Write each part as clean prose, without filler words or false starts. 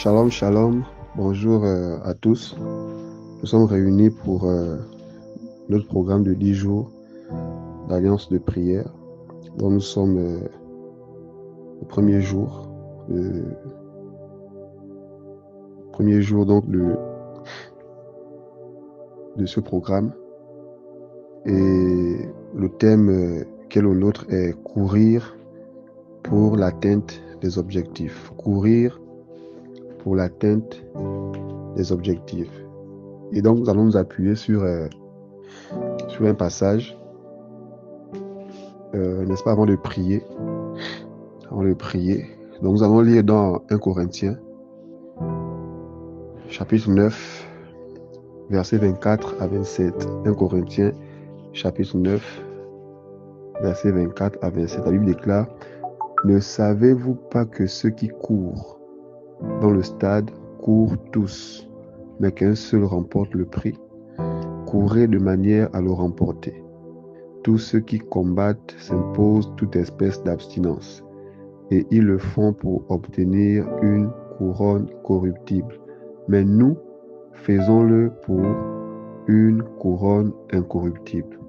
Shalom, shalom. Bonjour à tous. Nous sommes réunis pour notre programme de 10 jours d'alliance de prière, dont nous sommes au premier jour. Premier jour donc de ce programme. Et le thème qui est le nôtre est courir pour l'atteinte des objectifs. Courir pour l'atteinte des objectifs. Et donc nous allons nous appuyer sur un passage, n'est-ce pas, avant de prier. Donc nous allons lire dans 1 Corinthiens, chapitre 9, versets 24 à 27. 1 Corinthiens, chapitre 9, versets 24 à 27. La Bible déclare: Ne savez-vous pas que ceux qui courent dans le stade courent tous, mais qu'un seul remporte le prix? Courez de manière à le remporter. Tous ceux qui combattent s'imposent toute espèce d'abstinence, et ils le font pour obtenir une couronne corruptible. Mais nous, faisons-le pour une couronne incorruptible.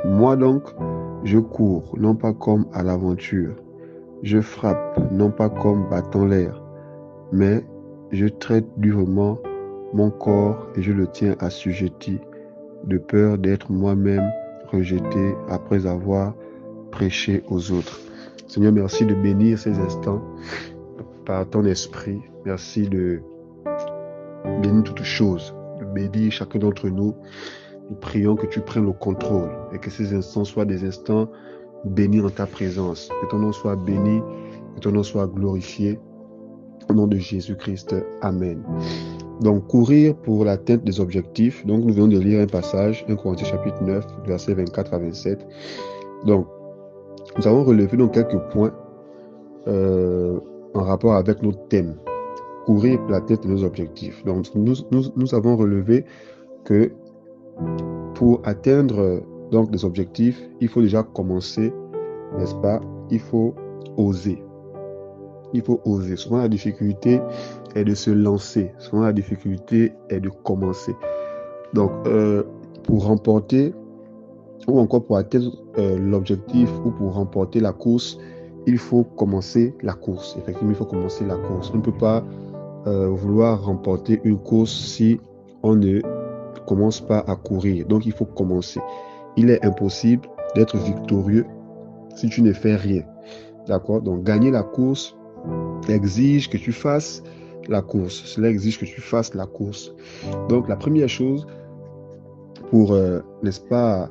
Moi donc, je cours, non pas comme à l'aventure. Je frappe, non pas comme battant l'air, mais je traite durement mon corps et je le tiens assujetti, de peur d'être moi-même rejeté après avoir prêché aux autres. Seigneur, merci de bénir ces instants par ton esprit. Merci de bénir toutes choses, de bénir chacun d'entre nous. Nous prions que tu prennes le contrôle et que ces instants soient des instants bénis en ta présence. Que ton nom soit béni, que ton nom soit glorifié. Au nom de Jésus-Christ, Amen. Donc, courir pour l'atteinte des objectifs. Donc, nous venons de lire un passage, 1 Corinthiens chapitre 9, versets 24 à 27. Donc, nous avons relevé donc quelques points en rapport avec notre thème. Courir pour l'atteinte de nos objectifs. Donc, nous avons relevé que pour atteindre donc des objectifs, il faut déjà commencer, n'est-ce pas? Il faut oser. Il faut oser. Souvent, la difficulté est de se lancer. Souvent, la difficulté est de commencer. Donc, pour remporter ou encore pour atteindre l'objectif ou pour remporter la course, il faut commencer la course. Effectivement, il faut commencer la course. On ne peut pas vouloir remporter une course si on ne commence pas à courir. Donc, il faut commencer. Il est impossible d'être victorieux si tu ne fais rien. D'accord? Donc, gagner la course exige que tu fasses la course. Cela exige que tu fasses la course. Donc, la première chose pour, n'est-ce pas,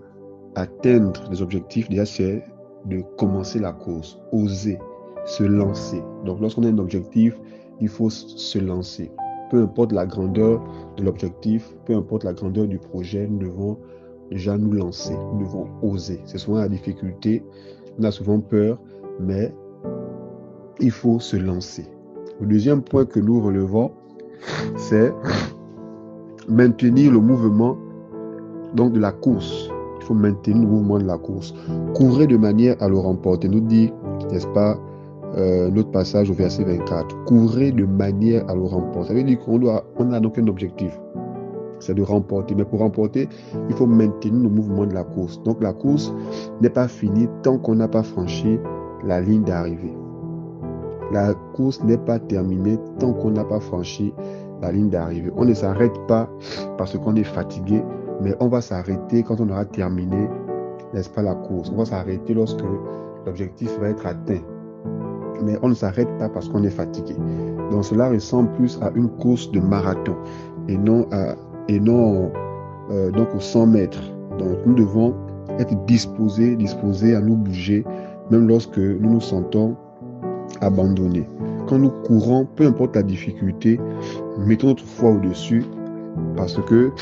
atteindre les objectifs, déjà, c'est de commencer la course, oser, se lancer. Donc, lorsqu'on a un objectif, il faut se lancer. Peu importe la grandeur de l'objectif, peu importe la grandeur du projet, nous devons déjà nous lancer, nous devons oser. C'est souvent la difficulté, on a souvent peur, mais il faut se lancer. Le deuxième point que nous relevons, c'est maintenir le mouvement donc de la course. Il faut maintenir le mouvement de la course. Courir de manière à le remporter. Nous dit, n'est-ce pas, notre passage au verset 24. Courir de manière à le remporter. Ça veut dire qu'on a donc un objectif. C'est de remporter. Mais pour remporter, il faut maintenir le mouvement de la course. Donc la course n'est pas finie tant qu'on n'a pas franchi la ligne d'arrivée. La course n'est pas terminée tant qu'on n'a pas franchi la ligne d'arrivée. On ne s'arrête pas parce qu'on est fatigué, mais on va s'arrêter quand on aura terminé, n'est-ce pas, la course. On va s'arrêter lorsque l'objectif va être atteint. Mais on ne s'arrête pas parce qu'on est fatigué. Donc cela ressemble plus à une course de marathon et non donc aux 100 mètres. Donc nous devons être disposés à nous bouger, même lorsque nous nous sentons abandonnés. Quand nous courons, peu importe la difficulté, mettons notre foi au-dessus parce que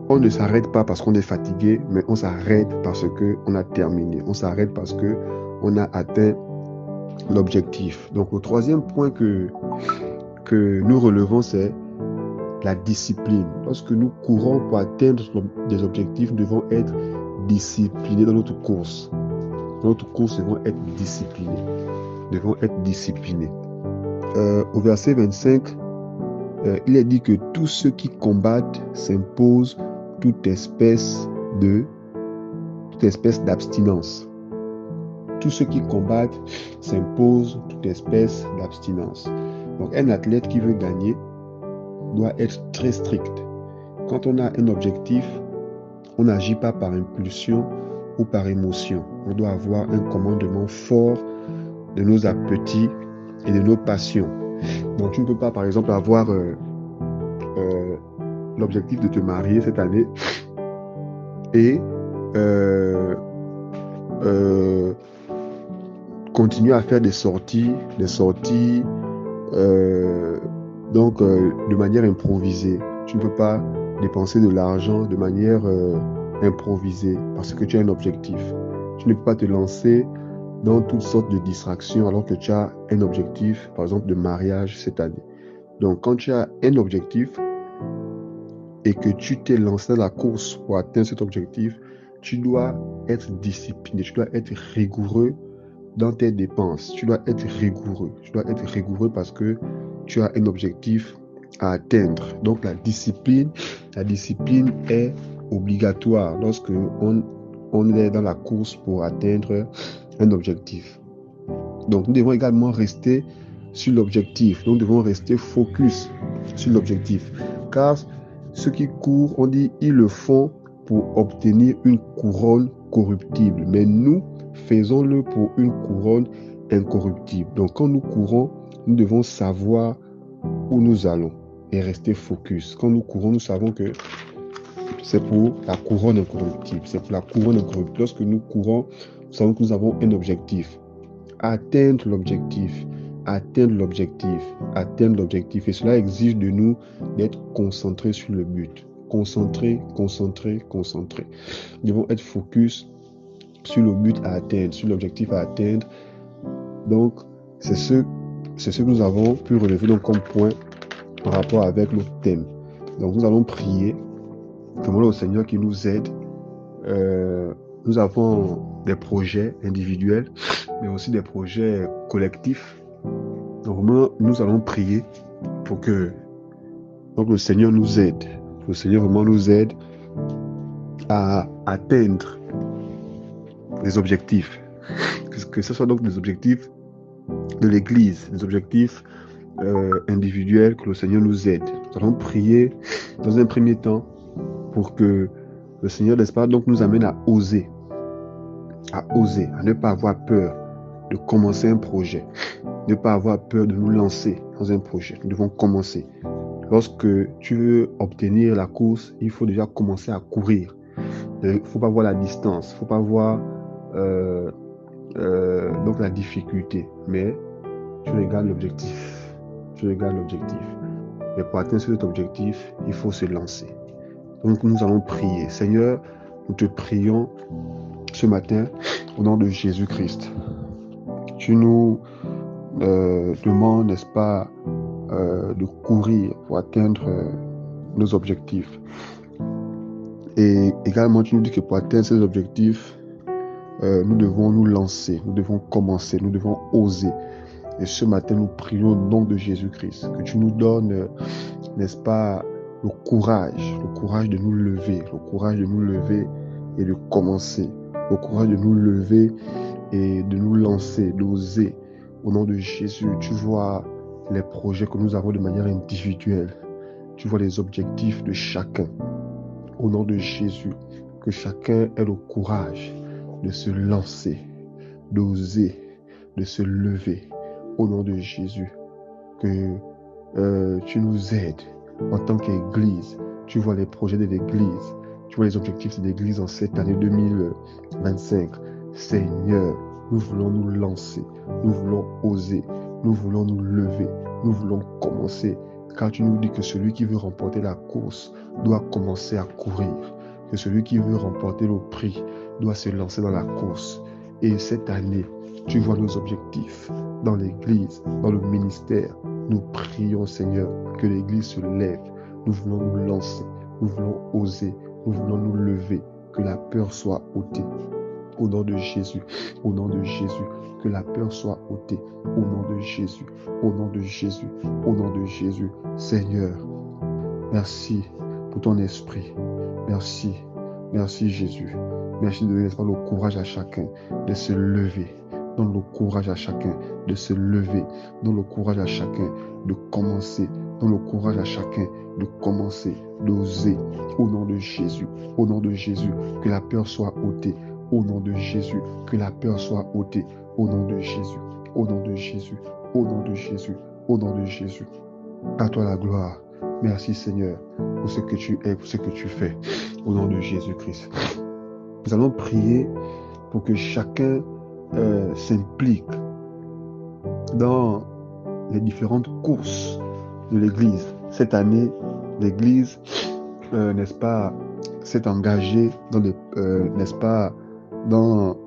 on ne s'arrête pas parce qu'on est fatigué, mais on s'arrête parce qu'on a terminé. On s'arrête parce qu'on a atteint l'objectif. Donc, le troisième point que nous relevons, c'est la discipline. Lorsque nous courons pour atteindre des objectifs, nous devons être disciplinés dans notre course. Dans notre course, nous devons être disciplinés. au verset 25, il est dit que tous ceux qui combattent s'imposent toute espèce d'abstinence. Tous ceux qui combattent s'imposent toute espèce d'abstinence. Donc, un athlète qui veut gagner doit être très strict. Quand on a un objectif, on n'agit pas par impulsion ou par émotion. On doit avoir un commandement fort de nos appétits et de nos passions. Donc, tu ne peux pas, par exemple, avoir l'objectif de te marier cette année et continuer à faire des sorties de manière improvisée. Tu ne peux pas dépenser de l'argent de manière improvisée parce que tu as un objectif. Tu ne peux pas te lancer dans toutes sortes de distractions alors que tu as un objectif, par exemple de mariage cette année. Donc, quand tu as un objectif et que tu t'es lancé dans la course pour atteindre cet objectif, tu dois être discipliné, tu dois être rigoureux dans tes dépenses. Tu dois être rigoureux. Tu dois être rigoureux parce que tu as un objectif à atteindre. Donc, la discipline est obligatoire lorsque on est dans la course pour atteindre un objectif. Donc, nous devons également rester sur l'objectif. Nous devons rester focus sur l'objectif. Car ceux qui courent, on dit, ils le font pour obtenir une couronne corruptible. Mais nous, faisons-le pour une couronne incorruptible. Donc, quand nous courons, nous devons savoir où nous allons et rester focus. Quand nous courons, nous savons que c'est pour la couronne incorruptible. C'est pour la couronne incorruptible. Lorsque nous courons, nous savons que nous avons un objectif. Atteindre l'objectif. Atteindre l'objectif. Atteindre l'objectif. Et cela exige de nous d'être concentrés sur le but. Concentrés. Nous devons être focus sur le but à atteindre, sur l'objectif à atteindre. Donc, c'est ce que nous avons pu relever donc comme point en rapport avec notre thème. Donc, nous allons prier, demander au Seigneur qui nous aide. Nous avons des projets individuels, mais aussi des projets collectifs. Donc, nous allons prier pour que le Seigneur nous aide. Le Seigneur vraiment nous aide à atteindre les objectifs. Que ce soit donc des objectifs de l'Église, des objectifs individuels, que le Seigneur nous aide. Nous allons prier dans un premier temps pour que le Seigneur, n'est-ce pas, donc nous amène à oser, à ne pas avoir peur de commencer un projet, ne pas avoir peur de nous lancer dans un projet. Nous devons commencer. Lorsque tu veux obtenir la course, il faut déjà commencer à courir. Il ne faut pas voir la distance, il ne faut pas voir donc la difficulté, mais tu regardes l'objectif. Mais pour atteindre cet objectif, il faut se lancer. Donc nous allons prier. Seigneur, nous te prions ce matin au nom de Jésus-Christ. Tu nous demandes, n'est-ce pas, de courir pour atteindre nos objectifs. Et également, tu nous dis que pour atteindre ces objectifs, nous devons nous lancer, nous devons commencer, nous devons oser. Et ce matin, nous prions au nom de Jésus-Christ, que tu nous donnes, n'est-ce pas, le courage de nous lever, et de commencer, le courage de nous lever et de nous lancer, d'oser. Au nom de Jésus, tu vois les projets que nous avons de manière individuelle. Tu vois les objectifs de chacun. Au nom de Jésus, que chacun ait le courage de se lancer, d'oser, de se lever. Au nom de Jésus, que tu nous aides en tant qu'Église. Tu vois les projets de l'Église. Tu vois les objectifs de l'Église en cette année 2025. Seigneur, nous voulons nous lancer. Nous voulons oser. Nous voulons nous lever. Nous voulons commencer. Car tu nous dis que celui qui veut remporter la course doit commencer à courir. Que celui qui veut remporter le prix doit se lancer dans la course. Et cette année, tu vois nos objectifs dans l'Église, dans le ministère. Nous prions, Seigneur, que l'Église se lève. Nous voulons nous lancer. Nous voulons oser. Nous voulons nous lever. Que la peur soit ôtée. Au nom de Jésus, au nom de Jésus, que la peur soit ôtée. Au nom de Jésus, au nom de Jésus, au nom de Jésus. Seigneur, merci pour ton esprit. Merci, merci Jésus. Merci de donner le courage à chacun de se lever. Donne le courage à chacun de se lever. Donne le courage à chacun de commencer. Donne le courage à chacun de commencer, d'oser. Au nom de Jésus, au nom de Jésus, que la peur soit ôtée. Au nom de Jésus, que la peur soit ôtée. Au nom de Jésus, au nom de Jésus, au nom de Jésus, au nom de Jésus. À toi la gloire. Merci Seigneur pour ce que tu es, pour ce que tu fais. Au nom de Jésus-Christ. Nous allons prier pour que chacun s'implique dans les différentes courses de l'Église. Cette année, l'Église, n'est-ce pas, s'est engagée dans n'est-ce pas, dans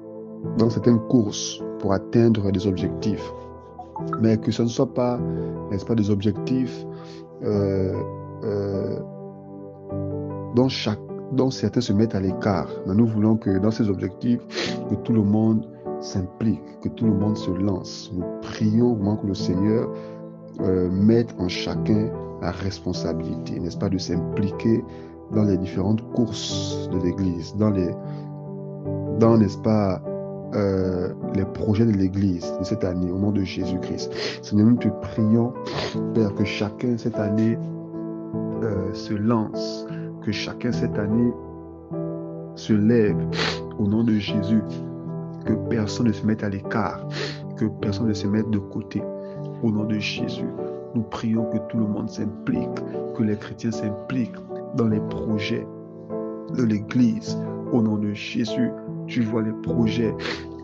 certaines courses pour atteindre des objectifs. Mais que ce ne soit pas, n'est-ce pas, des objectifs dont certains se mettent à l'écart. Mais nous voulons que dans ces objectifs, que tout le monde s'implique, que tout le monde se lance. Nous prions vraiment que le Seigneur mette en chacun la responsabilité, n'est-ce pas, de s'impliquer dans les différentes courses de l'Église, dans n'est-ce pas, les projets de l'Église de cette année, au nom de Jésus-Christ. Seigneur, nous te prions, Père, que chacun cette année se lance, que chacun cette année se lève au nom de Jésus, que personne ne se mette à l'écart, que personne ne se mette de côté. Au nom de Jésus, nous prions que tout le monde s'implique, que les chrétiens s'impliquent dans les projets de l'Église. Au nom de Jésus, tu vois les projets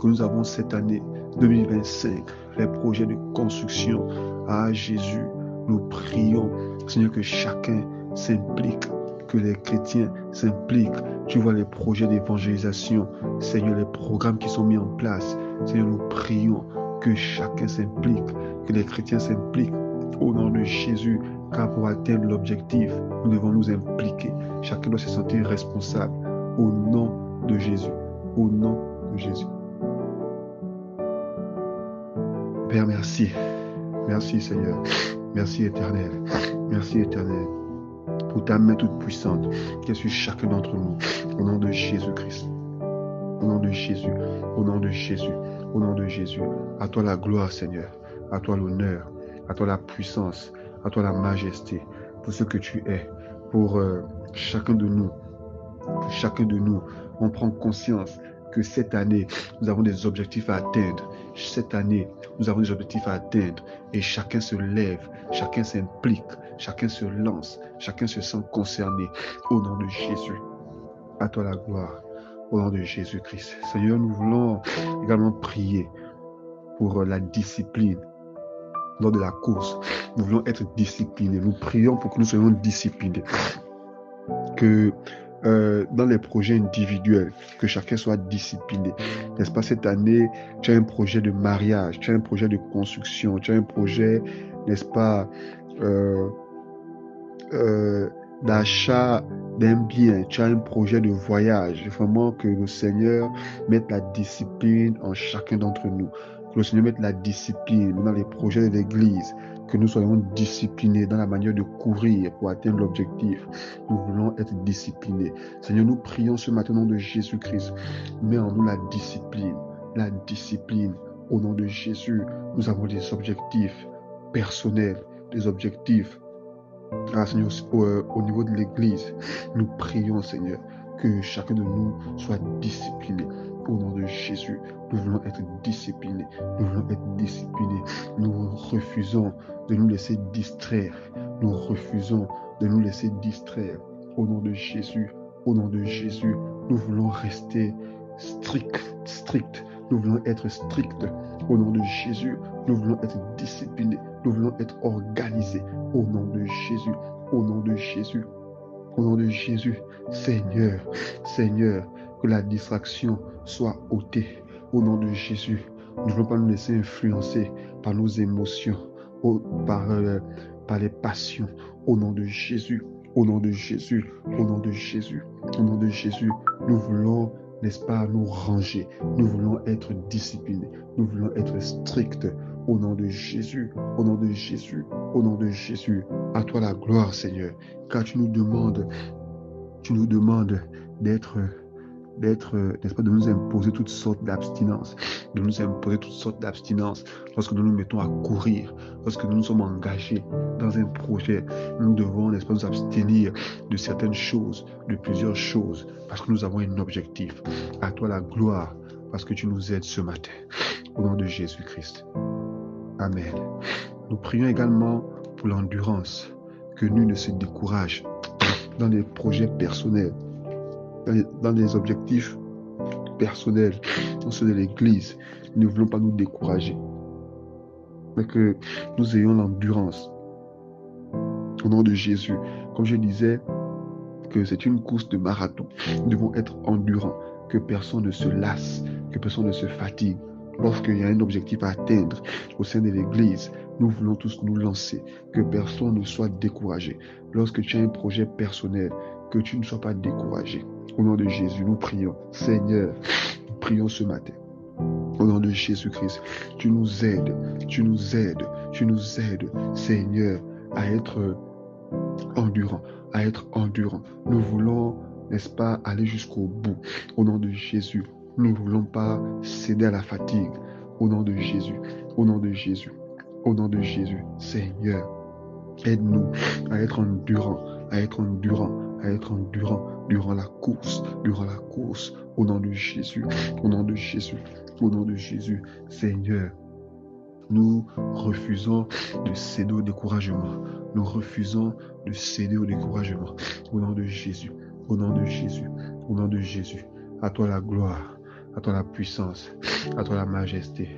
que nous avons cette année 2025, les projets de construction. Ah Jésus, nous prions, Seigneur, que chacun s'implique, que les chrétiens s'impliquent. Tu vois les projets d'évangélisation, Seigneur, les programmes qui sont mis en place. Seigneur, nous prions que chacun s'implique, que les chrétiens s'impliquent au nom de Jésus, car pour atteindre l'objectif, nous devons nous impliquer. Chacun doit se sentir responsable au nom de Jésus, au nom de Jésus. Père, merci. Merci Seigneur. Merci Éternel. Merci Éternel pour ta main toute puissante qui est sur chacun d'entre nous. Au nom de Jésus-Christ. Au nom de Jésus. Au nom de Jésus. Au nom de Jésus. À toi la gloire Seigneur. À toi l'honneur. À toi la puissance. À toi la majesté. Pour ce que tu es. Pour chacun de nous. Pour chacun de nous. On prend conscience que cette année, nous avons des objectifs à atteindre. Cette année, nous avons des objectifs à atteindre. Et chacun se lève, chacun s'implique, chacun se lance, chacun se sent concerné. Au nom de Jésus, à toi la gloire. Au nom de Jésus-Christ. Seigneur, nous voulons également prier pour la discipline lors de la course. Nous voulons être disciplinés. Nous prions pour que nous soyons disciplinés. Que dans les projets individuels, que chacun soit discipliné. N'est-ce pas, cette année, tu as un projet de mariage, tu as un projet de construction, tu as un projet, n'est-ce pas, d'achat d'un bien, tu as un projet de voyage. Vraiment que le Seigneur mette la discipline en chacun d'entre nous. Que le Seigneur mette la discipline dans les projets de l'Église. Que nous soyons disciplinés dans la manière de courir pour atteindre l'objectif. Nous voulons être disciplinés. Seigneur, nous prions ce matin au nom de Jésus-Christ. Mets en nous la discipline. La discipline. Au nom de Jésus, nous avons des objectifs personnels, des objectifs, Seigneur, au niveau de l'Église. Nous prions, Seigneur, que chacun de nous soit discipliné. Au nom de Jésus, nous voulons être disciplinés. Nous voulons être disciplinés. Nous refusons de nous laisser distraire. Nous refusons de nous laisser distraire. Au nom de Jésus, au nom de Jésus, nous voulons rester stricts. Nous voulons être stricts. Au nom de Jésus, nous voulons être disciplinés. Nous voulons être organisés. Au nom de Jésus, au nom de Jésus, au nom de Jésus. Seigneur, Seigneur, que la distraction soit ôtée. Au nom de Jésus, nous ne voulons pas nous laisser influencer par nos émotions, par les passions. Au nom de Jésus, au nom de Jésus, au nom de Jésus, au nom de Jésus, nous voulons n'est-ce pas, nous ranger. Nous voulons être disciplinés. Nous voulons être stricts. Au nom de Jésus, au nom de Jésus, au nom de Jésus. À toi la gloire, Seigneur. Car tu nous demandes d'être, n'est-ce pas, de nous imposer toutes sortes d'abstinences, lorsque nous nous mettons à courir, lorsque nous nous sommes engagés dans un projet. Nous devons, n'est-ce pas, nous abstenir de certaines choses, de plusieurs choses, parce que nous avons un objectif. À toi la gloire, parce que tu nous aides ce matin. Au nom de Jésus-Christ. Amen. Nous prions également pour l'endurance, que nul ne se décourage dans les projets personnels, dans les objectifs personnels, dans ceux de l'Église. Nous ne voulons pas nous décourager, mais que nous ayons l'endurance. Au nom de Jésus, comme je disais, que c'est une course de marathon. Nous devons être endurants, que personne ne se lasse, que personne ne se fatigue. Lorsqu'il y a un objectif à atteindre au sein de l'Église, nous voulons tous nous lancer, que personne ne soit découragé. Lorsque tu as un projet personnel, que tu ne sois pas découragé. Au nom de Jésus, nous prions. Seigneur, nous prions ce matin. Au nom de Jésus-Christ, tu nous aides, Seigneur, à être endurant. Nous voulons, n'est-ce pas, aller jusqu'au bout. Au nom de Jésus, nous ne voulons pas céder à la fatigue. Au nom de Jésus, Seigneur, aide-nous à être endurant durant la course. Au nom de Jésus, Seigneur, nous refusons de céder au découragement. Au nom de Jésus. À toi la gloire, à toi la puissance, à toi la majesté.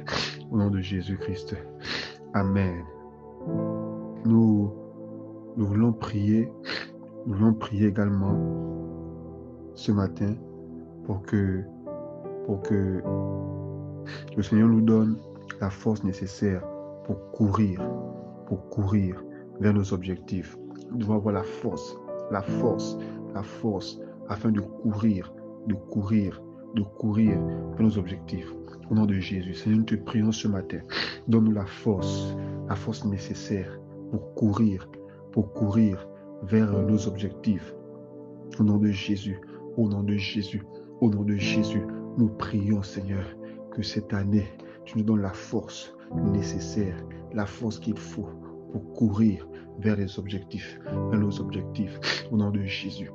Au nom de Jésus-Christ. Amen. Nous voulons prier également ce matin pour que le Seigneur nous donne la force nécessaire pour courir vers nos objectifs. Nous devons avoir la force afin de courir vers nos objectifs. Au nom de Jésus, Seigneur, nous te prions ce matin. Donne-nous la force nécessaire pour courir vers nos objectifs. Au nom de Jésus, nous prions, Seigneur, que cette année, tu nous donnes la force nécessaire, la force qu'il faut pour courir vers les objectifs, vers nos objectifs. Au nom de Jésus,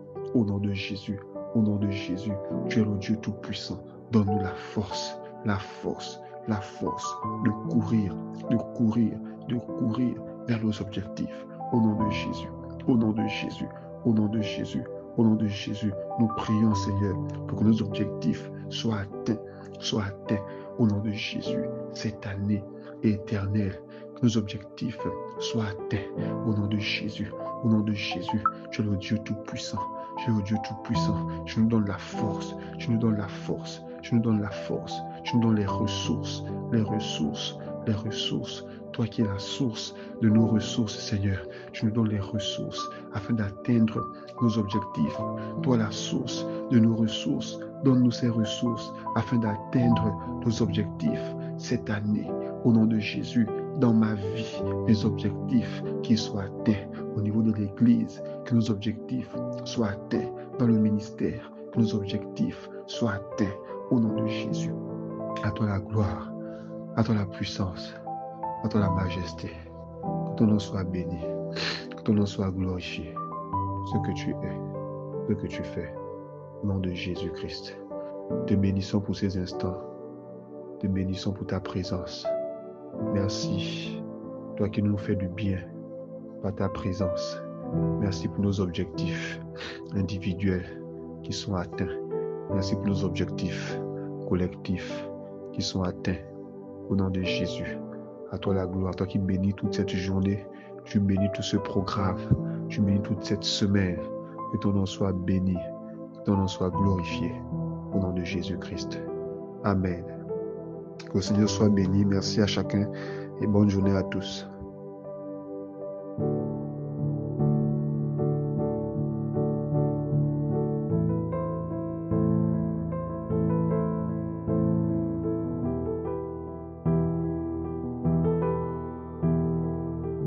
tu es le Dieu Tout-Puissant. Donne-nous la force de courir vers nos objectifs. Au nom de Jésus, nous prions, Seigneur, pour que nos objectifs soient atteints. Au nom de Jésus, cette année éternelle, que nos objectifs soient atteints. Au nom de Jésus, tu es le Dieu Tout-Puissant. Tu nous donnes la force. Tu nous donnes les ressources. Toi qui es la source de nos ressources, Seigneur, tu nous donnes les ressources afin d'atteindre nos objectifs. Toi, la source de nos ressources, donne-nous ces ressources afin d'atteindre nos objectifs cette année. Au nom de Jésus, dans ma vie, mes objectifs qui soient atteints au niveau de l'Église, que nos objectifs soient atteints dans le ministère, que nos objectifs soient atteints au nom de Jésus. À toi la gloire, à toi la puissance, à toi la majesté. Que ton nom soit béni, que ton nom soit glorifié. Ce que tu es, ce que tu fais, au nom de Jésus-Christ. Te bénissons pour ces instants. Te bénissons pour ta présence. Merci, toi qui nous fais du bien par ta présence. Merci pour nos objectifs individuels qui sont atteints. Merci pour nos objectifs collectifs qui sont atteints. Au nom de Jésus, à toi la gloire, toi qui bénis toute cette journée, tu bénis tout ce programme, tu bénis toute cette semaine. Que ton nom soit béni, que ton nom soit glorifié. Au nom de Jésus-Christ. Amen. Que le Seigneur soit béni. Merci à chacun et bonne journée à tous.